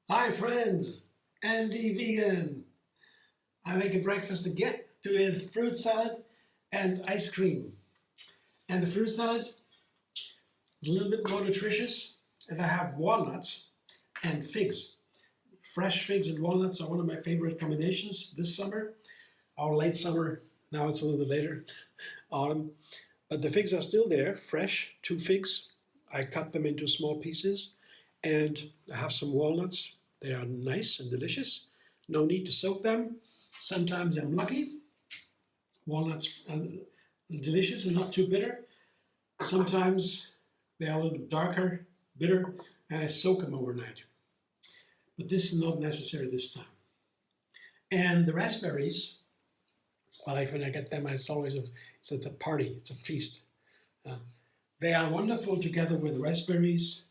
Hi friends, Andy Vegan. I make a breakfast again with fruit salad and ice cream. And the fruit salad is a little bit more nutritious, and I have walnuts and figs. Fresh figs and walnuts are one of my favorite combinations this summer, or late summer. Now it's a little bit later, autumn. But the figs are still there, fresh, 2 figs. I cut them into small pieces, and I have some walnuts. They are nice and delicious. No need to soak them. Sometimes I'm lucky. Walnuts are delicious and not too bitter. Sometimes they are a little bit darker, bitter, and I soak them overnight. But this is not necessary this time. And the raspberries, well, like when I get them, it's always it's a party, it's a feast. They are wonderful together with raspberries,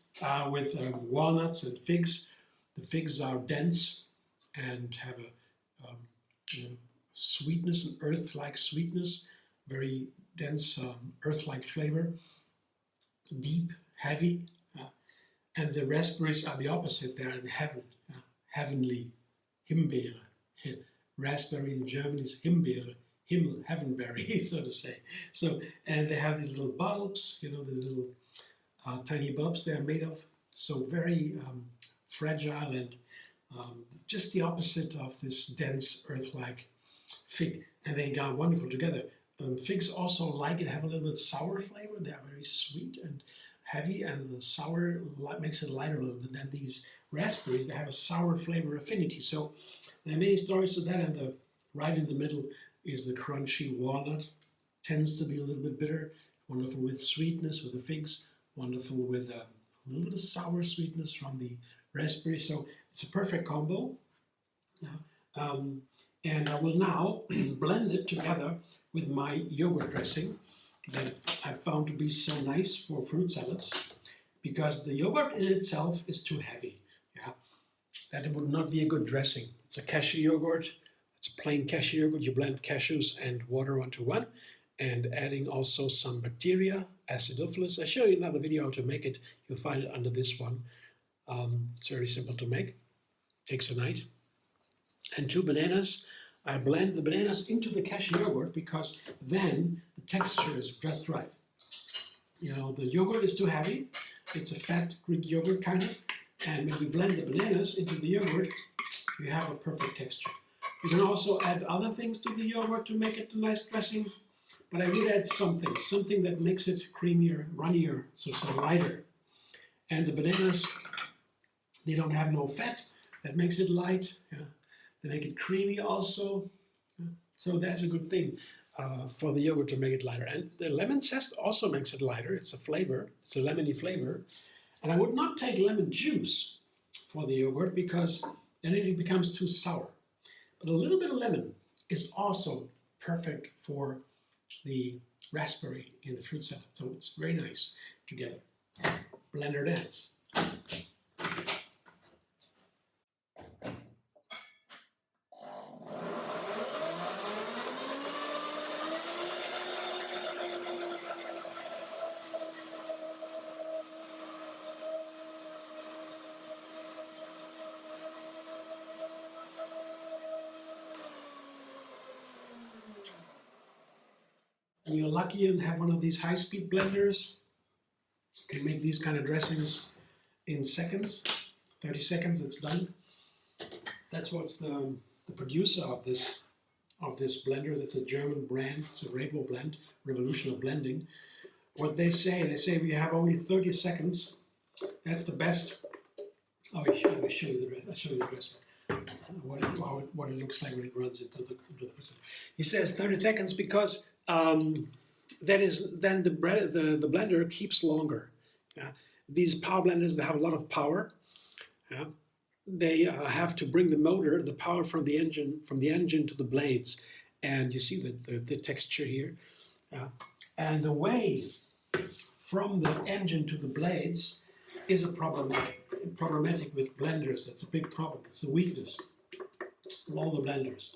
with walnuts and figs. The figs are dense and have a sweetness, an earth-like sweetness, very dense earth-like flavor, deep, heavy. And the raspberries are the opposite. They are in heaven, heavenly, Himbeere. Raspberry in German is Himbeere, Himmel, heavenberry, so to say. So, and they have these little bulbs, the little tiny bulbs they are made of. So very fragile and just the opposite of this dense earth-like fig, and they go wonderful together. Figs also like it, have a little bit sour flavor. They are very sweet and heavy, and the sour makes it lighter a little bit. And these raspberries, they have a sour flavor affinity. So there are many stories to that, and right in the middle is the crunchy walnut. Tends to be a little bit bitter, wonderful with sweetness with the figs, wonderful with a little bit of sour sweetness from the raspberry. So it's a perfect combo. And I will now blend it together with my yogurt dressing that I found to be so nice for fruit salads, because the yogurt in itself is too heavy. That it would not be a good dressing. It's a cashew yogurt. It's a plain cashew yogurt. You blend cashews and water onto one, and adding also some bacteria, acidophilus. I show you another video how to make it. You'll find it under this one. It's very simple to make. Takes a night. And 2 bananas. I blend the bananas into the cashew yogurt, because then the texture is just right. The yogurt is too heavy. It's a fat Greek yogurt kind of. And when you blend the bananas into the yogurt, you have a perfect texture. You can also add other things to the yogurt to make it a nice dressing. But I would add something that makes it creamier, runnier, so lighter. And the bananas, they don't have no fat. That makes it light. They make it creamy also. So that's a good thing for the yogurt to make it lighter. And the lemon zest also makes it lighter. It's a flavor. It's a lemony flavor. And I would not take lemon juice for the yogurt, because then it becomes too sour. But a little bit of lemon is also perfect for the raspberry in the fruit salad. So it's very nice together. Blender dance. And you're lucky and have one of these high-speed blenders. You can make these kind of dressings in seconds, 30 seconds, it's done. That's what's the producer of this blender. That's a German brand. It's a Revo blend, Revolution of Blending. What they say we have only 30 seconds. That's the best. Oh, I will show you the rest. I'll show you the rest. What it looks like when it runs into the fruit. He says 30 seconds because that is then the blender keeps longer. These power blenders, they have a lot of power. They have to bring the power from the engine to the blades, and you see the texture here, and the way from the engine to the blades is a problematic with blenders. That's a big problem. It's a weakness of all the blenders.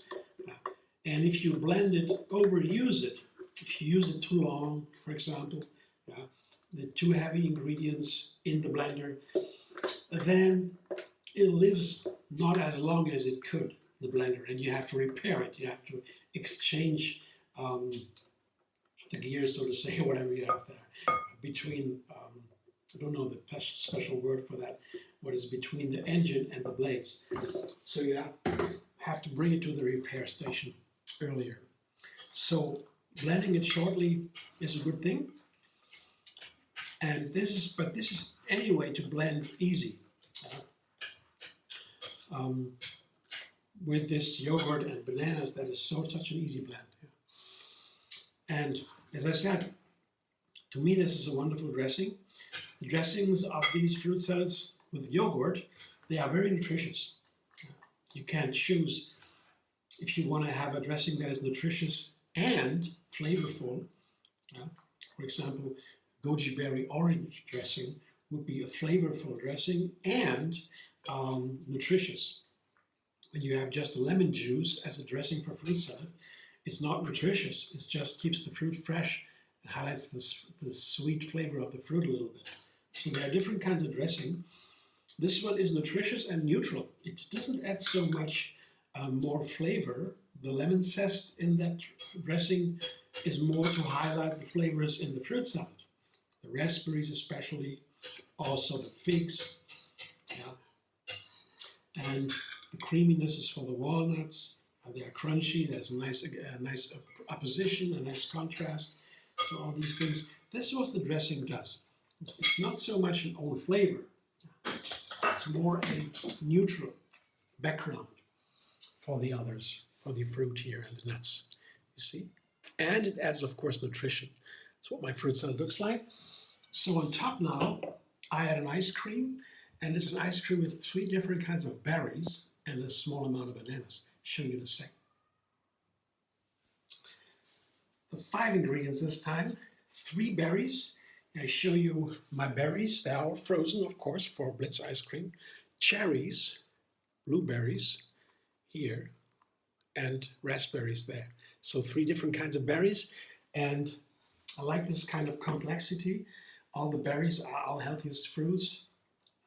And if you blend it, overuse it, if you use it too long, for example, the too heavy ingredients in the blender, then it lives not as long as it could, the blender, and you have to repair it. You have to exchange the gears, so to say, whatever you have there, between, I don't know the special word for that, what is between the engine and the blades. So you have to bring it to the repair station earlier. So blending it shortly is a good thing. And this is anyway to blend easy. With this yogurt and bananas, that is such an easy blend. And as I said, to me this is a wonderful dressing. The dressings of these fruit salads with yogurt, they are very nutritious. You can choose if you want to have a dressing that is nutritious and flavorful. For example, goji berry orange dressing would be a flavorful dressing and nutritious. When you have just a lemon juice as a dressing for fruit salad, it's not nutritious. It just keeps the fruit fresh and highlights the sweet flavor of the fruit a little bit. So there are different kinds of dressing. This one is nutritious and neutral. It doesn't add so much more flavor. The lemon zest in that dressing is more to highlight the flavors in the fruit salad. The raspberries especially, also the figs, and the creaminess is for the walnuts. They are crunchy. There's a nice opposition, a nice contrast. So all these things. This is what the dressing does. It's not so much an own flavor. It's more a neutral background for the others, for the fruit here and the nuts. You see? And it adds, of course, nutrition. That's what my fruit salad looks like. So on top now, I add an ice cream, and it's an ice cream with 3 different kinds of berries and a small amount of bananas. Show you in a sec. The 5 ingredients this time: 3 berries. I show you my berries. They are all frozen, of course, for Blitz ice cream. Cherries, blueberries here, and raspberries there. So 3 different kinds of berries, and I like this kind of complexity. All the berries are our healthiest fruits.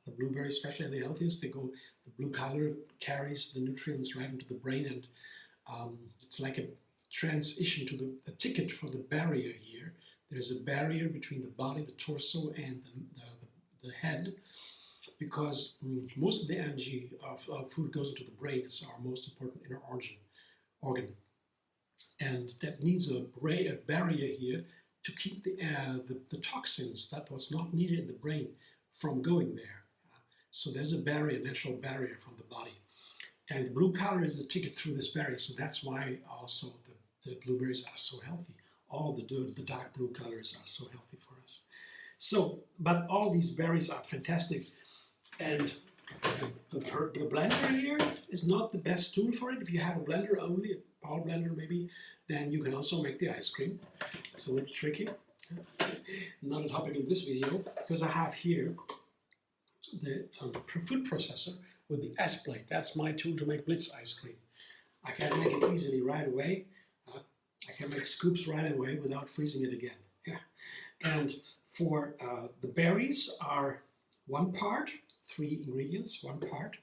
The blueberries especially are the healthiest. The blue color carries the nutrients right into the brain, and it's like a transition to a ticket for the barrier here. There's a barrier between the body, the torso, and the head, because most of the energy of food goes into the brain. It's our most important inner organ. And that needs a barrier here to keep the toxins that was not needed in the brain from going there. So there's a barrier, natural barrier from the body. And the blue color is the ticket through this barrier, so that's why also the blueberries are so healthy. All the dark blue colors are so healthy for us. So, but all these berries are fantastic. And the blender here is not the best tool for it. If you have a blender only, a power blender maybe, then you can also make the ice cream. It's a little tricky. Not a topic in this video, because I have here the food processor with the S plate. That's my tool to make Blitz ice cream. I can make it easily right away. I can make scoops right away without freezing it again. Yeah. And for the berries are 1 part, 3 ingredients, 1 part.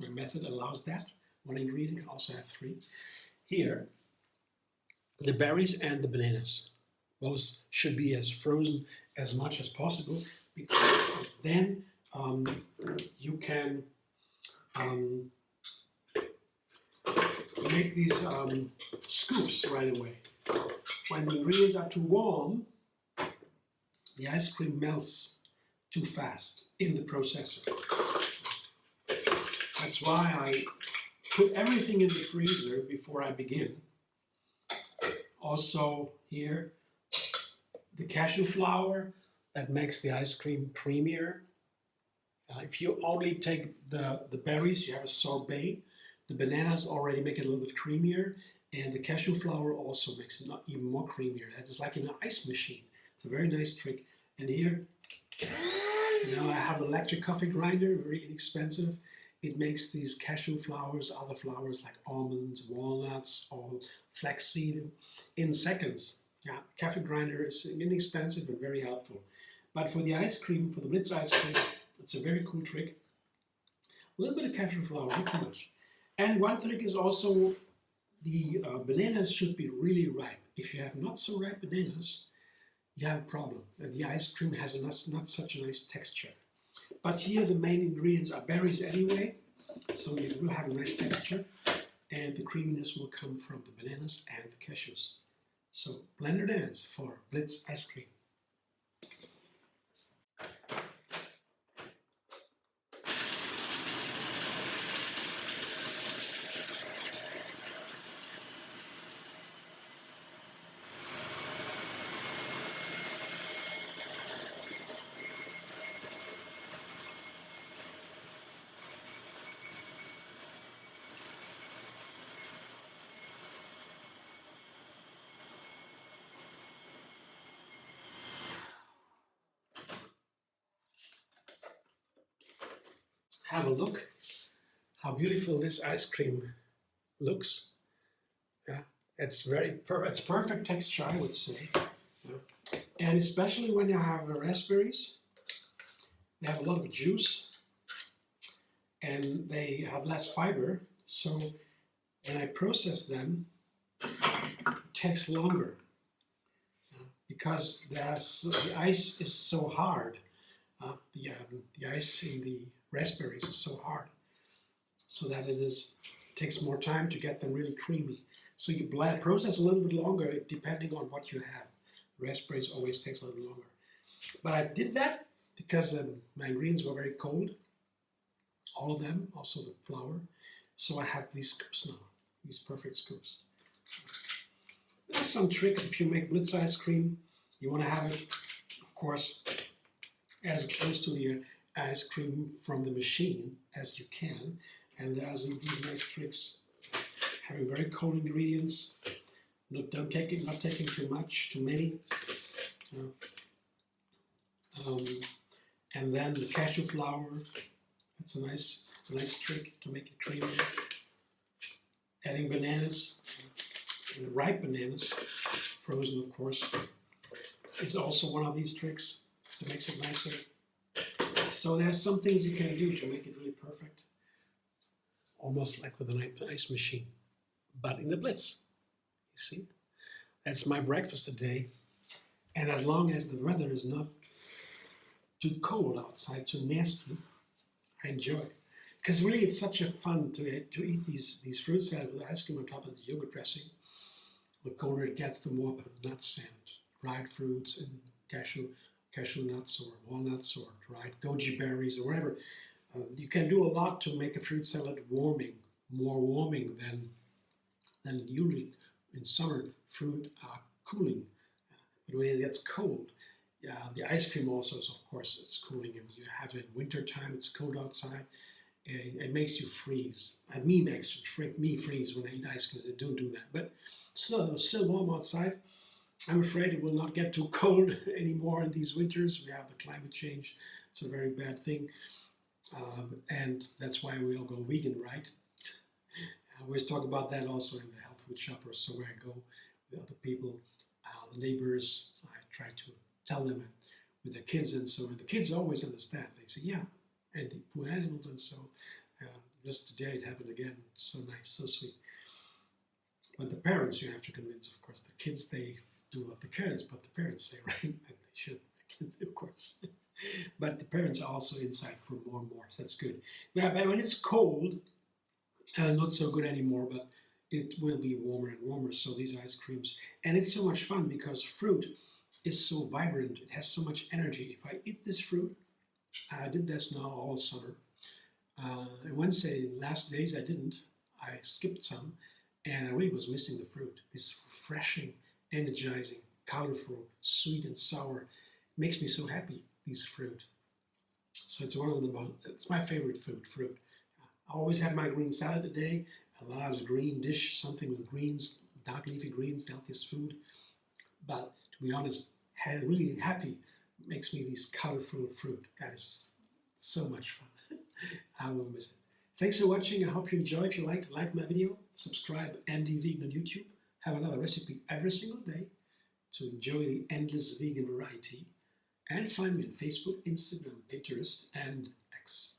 My method allows that. 1 ingredient can also have 3. Here, the berries and the bananas. Both should be as frozen as much as possible, because then you can make these scoops right away. When the ingredients are too warm, the ice cream melts too fast in the processor. That's why I put everything in the freezer before I begin. Also here, the cashew flour that makes the ice cream creamier. If you only take the berries, you have a sorbet. The bananas already make it a little bit creamier, and the cashew flour also makes it even more creamier. That is like in an ice machine. It's a very nice trick. And here, I have an electric coffee grinder, very inexpensive. It makes these cashew flours, other flours like almonds, walnuts, or flaxseed in seconds. Yeah, coffee grinder is inexpensive and very helpful. But for the ice cream, for the Blitz ice cream, it's a very cool trick. A little bit of cashew flour, not too much. And one trick is also the bananas should be really ripe. If you have not so ripe bananas, you have a problem. The ice cream has not such a nice texture. But here the main ingredients are berries anyway, so it will have a nice texture, and the creaminess will come from the bananas and the cashews. So blender dance for Blitz ice cream. Have a look how beautiful this ice cream looks. Yeah, it's it's perfect texture, I would say. Yeah. And especially when you have raspberries, they have a lot of juice and they have less fiber. So when I process them, it takes longer because the ice is so hard. The ice in the raspberries is so hard, so that takes more time to get them really creamy. So you process a little bit longer depending on what you have. Raspberries always takes a little longer. But I did that because my ingredients were very cold, all of them, also the flour. So I have these scoops now, these perfect scoops. There's some tricks if you make Blitz ice cream. You want to have it, of course, as close to the ice cream from the machine as you can. And there's these nice tricks. Having very cold ingredients, not taking too much, too many. And then the cashew flour. That's a nice trick to make it creamy. Adding bananas, ripe bananas, frozen of course, is also one of these tricks that makes it nicer. So there's some things you can do to make it really perfect. Almost like with an ice machine, but in the Blitz. You see? That's my breakfast today. And as long as the weather is not too cold outside, too nasty, I enjoy it. Because really it's such a fun to eat these fruit salads with ice cream on top of the yogurt dressing. The colder it gets, the more nuts and dried fruits and cashew nuts or walnuts or dried goji berries or whatever. You can do a lot to make a fruit salad more warming than usually in summer. Fruit are cooling, but when it gets cold, the ice cream also is, of course, it's cooling. And you have it in winter time; it's cold outside. It makes you freeze. Me freeze when I eat ice cream. I don't do that, but still warm outside. I'm afraid it will not get too cold anymore in these winters. We have the climate change. It's a very bad thing. And that's why we all go vegan, right? I always talk about that also in the health food shopper. So where I go with other people, the neighbors, I try to tell them with their kids, and so the kids always understand. They say, yeah, and the poor animals, and so just today it happened again. So nice, so sweet. But the parents you have to convince, of course. The kids, they do what the parents say, right? And they should, of course. But the parents are also inside for more and more, so that's good. Yeah, but when it's cold, not so good anymore, but it will be warmer and warmer, so these ice creams. And it's so much fun because fruit is so vibrant, it has so much energy. If I eat this fruit, I did this now all summer. And Wednesday, last days I didn't, I skipped some, and I really was missing the fruit. This refreshing, energizing, colorful, sweet and sour, makes me so happy. These fruit. So it's it's my favorite fruit. I always have my green salad today, a large green dish, something with greens, dark leafy greens, the healthiest food. But to be honest, really happy makes me these colorful fruit. That is so much fun. I will miss it. Thanks for watching. I hope you enjoy. If you like my video, subscribe MD Vegan on YouTube. Have another recipe every single day to enjoy the endless vegan variety. And find me on Facebook, Instagram, Pinterest, and X.